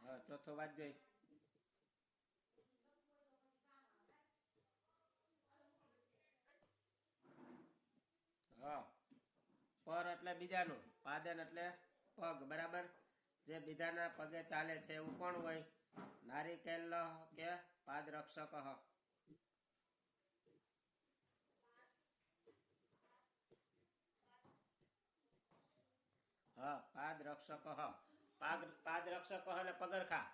હા ચોથો વાંચજે. હા પર એટલે બીજાનું, પાદેન એટલે પગ બરાબર. જે બીજાના પગે ચાલે છે એવું કોણ હોય? નારિકેલ કે પાદરક્ષક. હા પાદરક્ષક. પાદરક્ષક અને પગરખા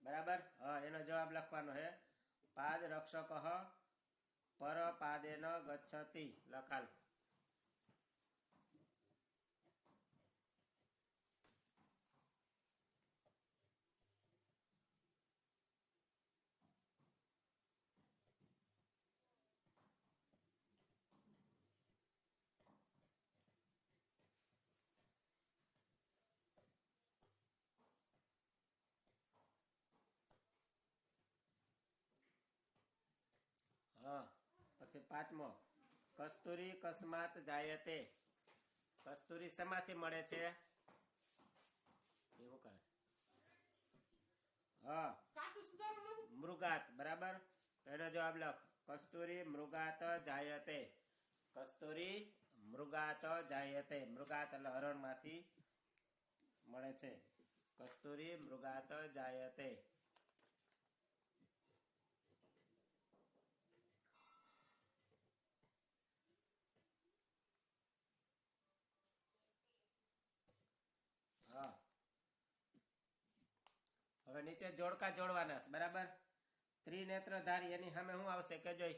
બરાબર. હા એનો જવાબ લખવાનો હે પાદરક્ષક પર પાદેન ગચ્છતિ લખાલ. હા પછી પાંચમો, કસ્તુરી કસ્માત જાયતે. કસ્તુરી શેમાંથી મળે છે? એવું કરે. હા મૃગાત બરાબર. તો એનો જવાબ લખ કસ્તુરી મૃગાત જાયતે. કસ્તુરી મૃગાત જાયતે. મૃગાત એટલે હરણમાંથી મળે છે. કસ્તુરી મૃગાત જાયતે. હા હવે નીચે જોડકા જોડવાના બરાબર. ત્રિનેત્રધારી એની સામે શું આવશે કે જોઈ?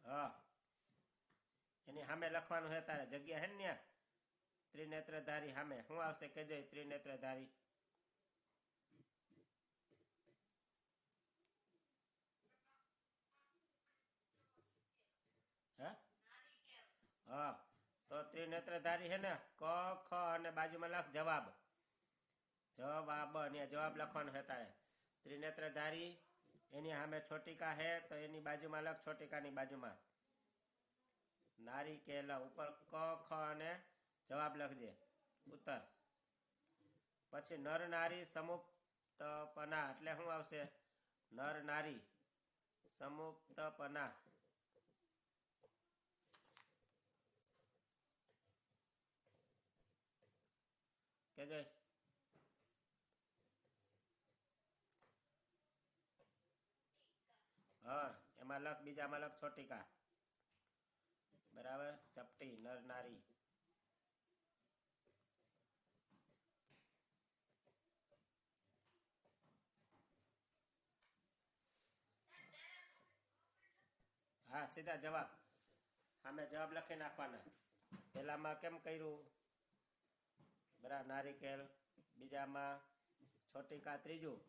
હા એની સામે લખવાનું છે તારે, જગ્યા હે ને ત્યાં. ત્રિનેત્રધારી સામે શું આવશે કે જોઈ? ત્રિનેત્રધારી હે? હા તો ત્રિનેત્રધારી હે ને ક ખ અને બાજુમાં લખ જવાબ. જવાબ અને જવાબ લખવાનો છે તારે. ત્રિનેત્રધારી એની સામે છોટિકા હે તો એની બાજુમાં લખ છોટિકાની બાજુમાં નારિકેલ. ઉપર ક ખ અને જવાબ લખજે ઉત્તર. પછી નર નારી સમુક્તપના એટલે શું આવશે? નર નારી સમુક્તપના કે જોઈ? હા એમાં લખ બીજામાં લખ છોટિકા બરાબર. ચપટી નર નારી. હા સીધા જવાબ સામે જવાબ લખી નાખવાના. પેલામાં કેમ કર્યું? બરાબર નારિકેલ. બીજામાં છોટિકા. ત્રીજું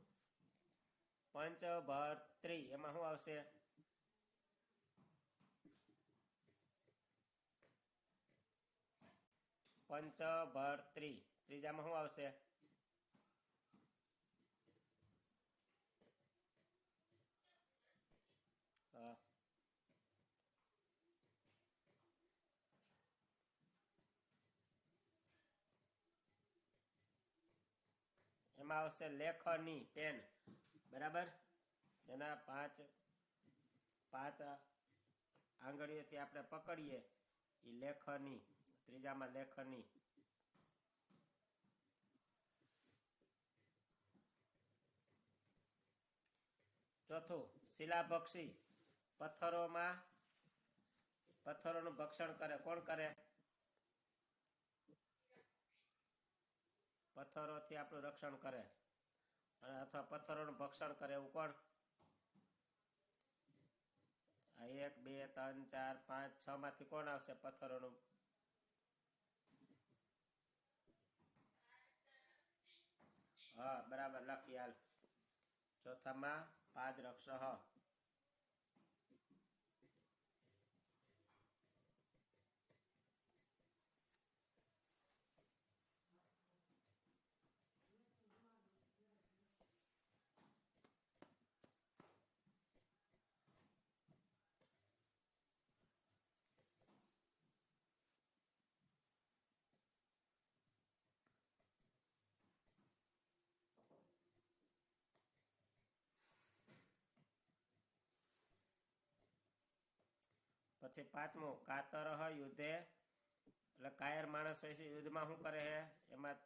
પંચભર્ત્રી એમાં શું આવશે? પંચભર્ત્રી ત્રીજામાં શું આવશે? એમાં આવશે લેખની પેન બરાબર. જેના પાંચ આંગળીઓથી આપણે પકડીએ એ લેખની. ત્રીજામાં લેખની. ચોથું શિલાભક્ષી. પથ્થરોનું ભક્ષણ કરે. કોણ કરે? પથ્થરોથી આપણું રક્ષણ કરે અને અથવા પથ્થરોનું ભક્ષણ કરે એવું કોણ? આ 1 2 3 4 5 6 માંથી કોણ આવશે પથ્થરોનું? હા બરાબર લખી હાલ. ચોથામાં પાદરક્ષ. પછી પાંચમું કાતરહ યુદ્ધે, એટલે કાયર માણસ હોય છે યુદ્ધમાં શું કરે છે? એમાં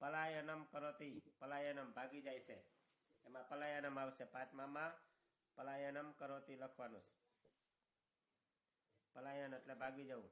પલાયનમ કરોતી, પલાયનમ ભાગી જાય છે, એમાં પલાયનમ આવશે. પાંચમામાં પલાયનમ કરોતી લખવાનું છે. પલાયન એટલે ભાગી જવું.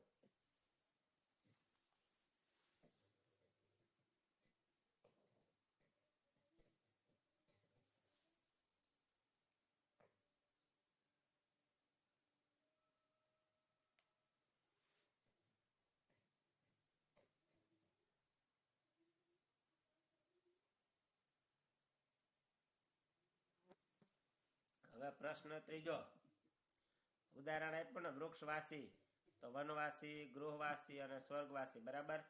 હવે પ્રશ્ન ત્રીજો, ઉદાહરણ આપ્યું ને વૃક્ષવાસી, તો વનવાસી, ગૃહવાસી અને સ્વર્ગવાસી. બરાબર.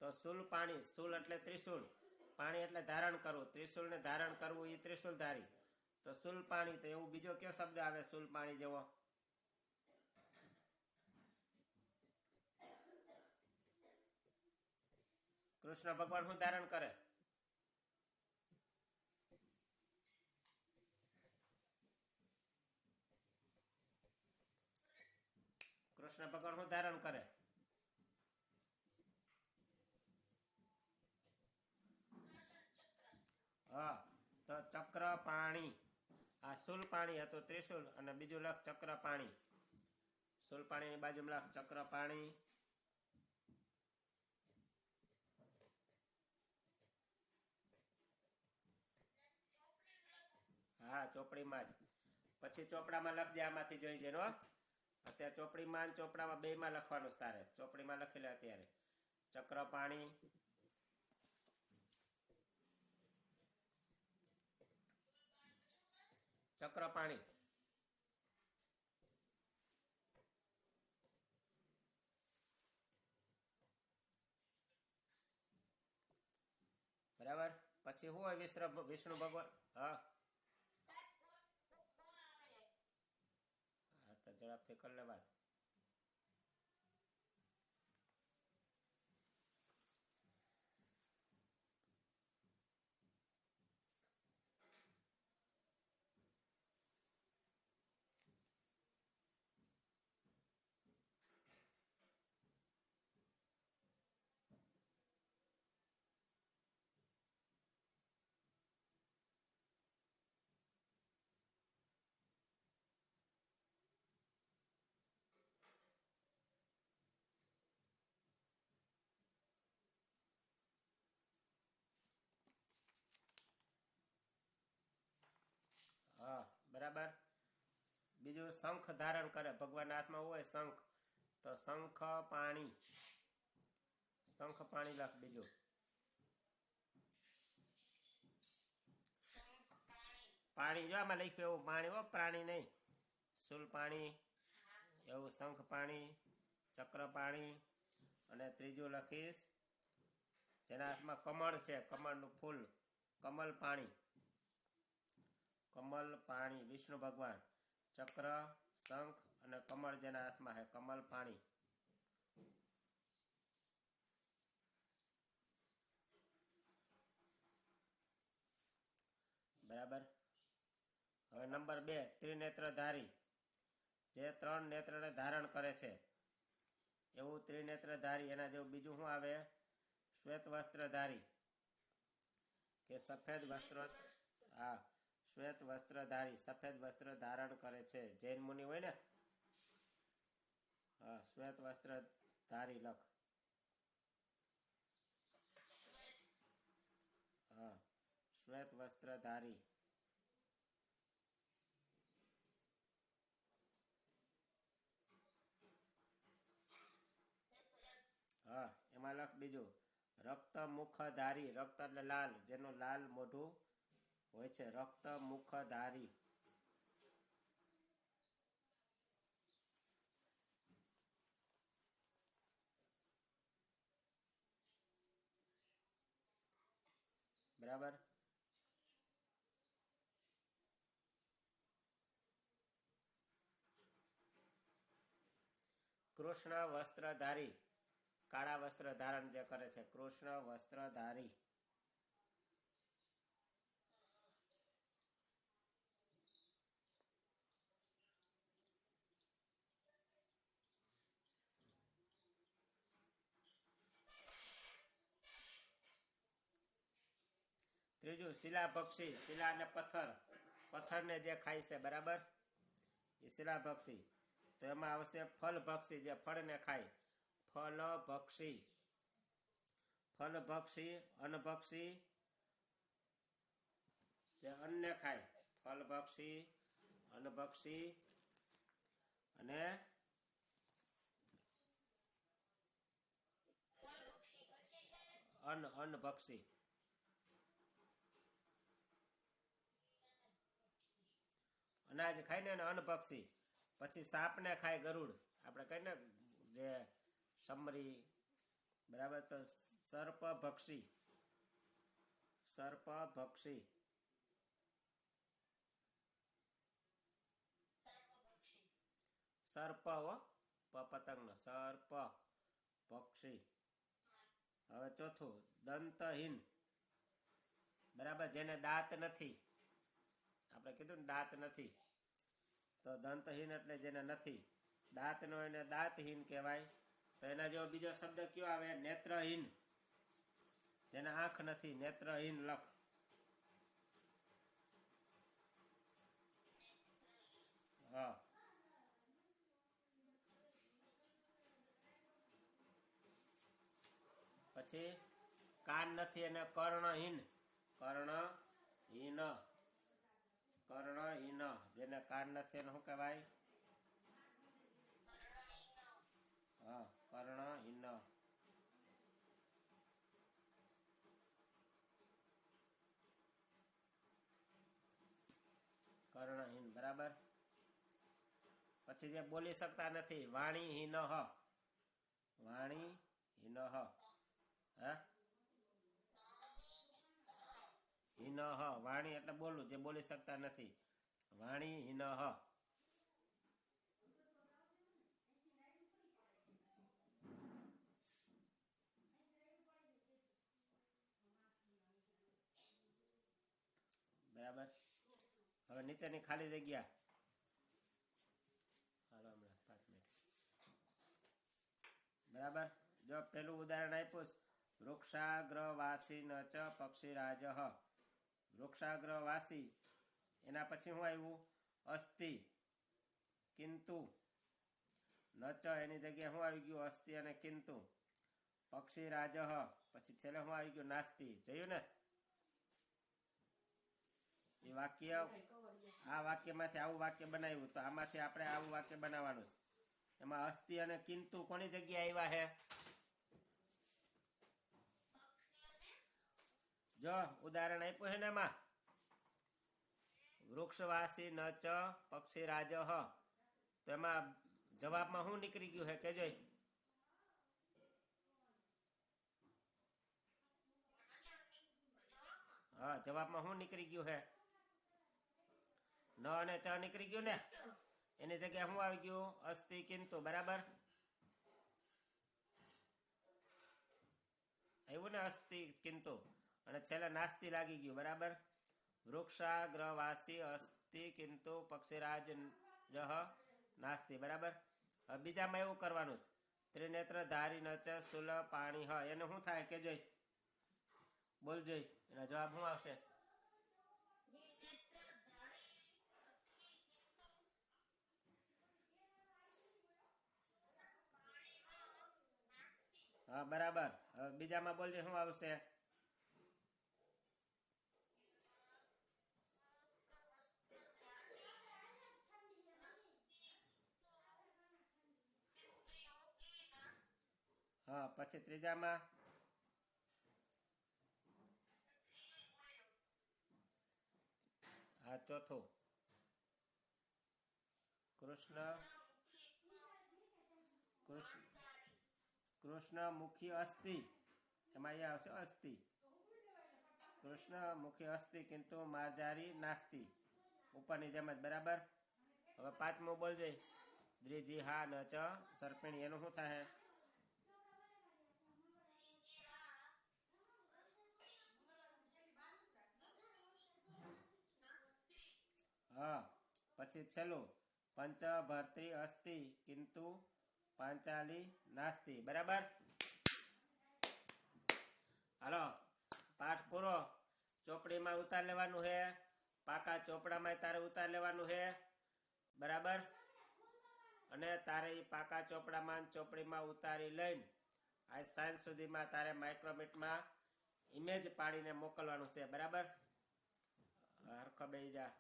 તો શુલ પાણી, શુલ એટલે ત્રિશુલ, પાણી એટલે ધારણ કરવું, ત્રિશુલ ને ધારણ કરવું એ ત્રિશુલ ધારી. તો શુલ પાણી, તો એવું બીજો કયો શબ્દ આવે શુલ પાણી જેવો? કૃષ્ણ ભગવાન શું ધારણ કરે? કૃષ્ણ ભગવાન શું ધારણ કરે? હા, તો ચક્ર પાણી. આ શુલ પાણી હતું ત્રિશુલ, અને બીજું લખ ચક્ર પાણી. શુલ પાણીની બાજુમાં લખ ચક્ર પાણી. હા, ચોપડીમાં જ. પછી ચોપડામાં લખજે, આમાંથી જોઈ જઈને. અત્યારે ચોપડીમાં ચોપડામાં બેમાં લખવાનું તારે. ચોપડીમાં લખી લે અત્યારે ચક્ર પાણી. ચક્ર પાણી. બરાબર. પછી શું હોય વિષ્ણુ ભગવાન? હા, તો ઝડપથી કરી લે વાત. હા, બરાબર. બીજું શંખ ધારણ કરે, ભગવાનના હાથમાં હોય શંખ, તો શંખ પાણી. શંખ પાણી લખ બીજું. પાણી જો આમાં લખ્યું એવું પાણી હો, પ્રાણી નહીં. શુલ પાણી એવું શંખ પાણી, ચક્ર પાણી. અને ત્રીજું લખીશ જેના હાથમાં કમળ છે, કમળનું ફૂલ, કમલ પાણી. કમલ પાણી, વિષ્ણુ ભગવાન. ચક્ર, શંખ અને કમળ જેના હાથમાં છે, કમલ પાણી. બરાબર. હવે નંબર 2, ત્રિનેત્રધારી, જે 3 નેત્રને ધારણ કરે છે એવું ત્રિનેત્રધારી. એના જેવું બીજું શું આવે? શ્વેત વસ્ત્રધારી, કે સફેદ વસ્ત્ર. હા, શ્વેત વસ્ત્રધારી, સફેદ વસ્ત્ર ધારણ કરે છે. જૈન મુનિ હોય ને. હા, શ્વેત વસ્ત્રધારી લખ. હા, શ્વેત વસ્ત્રધારી. હા, એમાં લખ બીજું રક્ત મુખધારી. રક્ત એટલે લાલ, જેનું લાલ મોઢું હોય છે, રક્ત મુખધારી. બરાબર. કૃષ્ણ વસ્ત્રધારી, કાળા વસ્ત્ર ધારણ જે કરે છે, કૃષ્ણ વસ્ત્રધારી. ત્રીજું શિલાભક્ષી, શિલા અને પથ્થરને જે ખાય છે, બરાબર, એ શિલાભક્ષી. તો એમાં આવશે ફલભક્ષી, જે ફળને ખાય, ફલભક્ષી. ફલભક્ષી, અન્નભક્ષી, જે અન્નને ખાય, ફલભક્ષી, અન્નભક્ષી, અને અન્નભક્ષી. અનાજ ખાય ને અન્નભક્ષી. પછી સાપને ખાય, ગરુડ, આપણે કહીએ ને જે સમરી, બરાબર, તો સર્પભક્ષી, સર્પભક્ષી. સર્પ હો, પતંગનો સર્પ પક્ષી. હવે ચોથું દંતહીન, બરાબર, જેને દાંત નથી. આપણે કીધું ને દાંત નથી, તો દંતહીન એટલે જેને નથી દાંત નો, એને દાંતહીન કહેવાય. તો એના જેવો બીજો શબ્દ કયો આવે? નેત્રહીન, જેને આંખ નથી, નેત્રહીન લખ. હા. પછી કાન નથી એને કર્ણહીન, કર્ણહીન, કર્ણહીન, જેને કાન નથી એને શું કહેવાય? હા, કર્ણહીન. કર્ણહીન, બરાબર. પછી જે બોલી શકતા નથી, વાણીહીન, વાણીહીન, હીન, વાણી એટલે બોલવું, જે બોલી શકતા નથી, વાણીહીન. બરાબર. હવે નીચેની ખાલી જગ્યા, હાલો હમણાં 5 મિનિટ. બરાબર. જો પેલું ઉદાહરણ આપ્યું, વૃક્ષાગ્રવાસી ન ચ પક્ષીરાજ. વૃક્ષાગ્રવાસી, એના પછી શું આવ્યું? અસ્થિ, કિંતુ. ન ચ, એની જગ્યાએ શું આવી ગયું? અસ્થિ અને કિંતુ. પક્ષીરાજ, પછી છેલ્લે શું આવી ગયું? નાસ્તિ. જોયું ને? એ વાક્ય, આ વાક્યમાંથી આવું વાક્ય બનાવ્યું, તો આમાંથી આપણે આવું વાક્ય બનાવવાનું છે. એમાં અસ્થિ અને કિંતુ કોની જગ્યાએ આવ્યા છે? જો ઉદાહરણ આપ્યું છે ને એમાં, વૃક્ષવાસી ન ચ પક્ષીરાજ, તો એમાં જવાબમાં શું નીકળી ગયું છે? કેજો. હા, જવાબમાં શું નીકળી ગયું છે? ન અને ચ નીકળી ગયું ને, એની જગ્યાએ શું આવી ગયું? અસ્થિ કિંતુ, બરાબર. આવ્યું ને અસ્થિ કિંતુ, અને છેલ્લે નાસ્તિ લાગી ગયું, બરાબર. વૃક્ષાગ્રવાસી અસ્થિ કિંતુ પક્ષીરાજ નાસ્તિ, બરાબર. હવે બીજામાં એવું કરવાનું છે, ત્રિનેત્ર ધારી ન ચ સુલ પાણી, એને શું થાય? કે જોઈ, બોલ જોઈ, એના જવાબ શું આવશે? હા, બરાબર. હવે બીજામાં બોલજે, શું આવશે? હા, પછી ત્રીજામાં હા, ચોથું કૃષ્ણમુખી અસ્થિ, એમાં અહીંયા આવશે અસ્થિ. કૃષ્ણમુખી અસ્થિ કિંતુ માર્જારી નાસ્તિ, ઉપરની જેમ જ, બરાબર. હવે પાંચમું બોલજે, દ્વિજી હા ન ચ સર્પિણી, એનું શું થાય? હા, પછી છેલ્લું પંચ ભર્તરી અસ્તિ કિંતુ પાંચાલી નાસ્તિ, બરાબર. હાલો, પાઠ પૂરો. ચોપડીમાં ઉતાર લેવાનું છે, પાકા ચોપડામાં તારે ઉતાર લેવાનું છે, બરાબર. અને તારે એ પાકા ચોપડીમાં ઉતારી લઈને આજ સાંજ સુધીમાં તારે માઇક્રોમીટમાં ઇમેજ પાડીને મોકલવાનું છે, બરાબર. હરખો બેહી જા.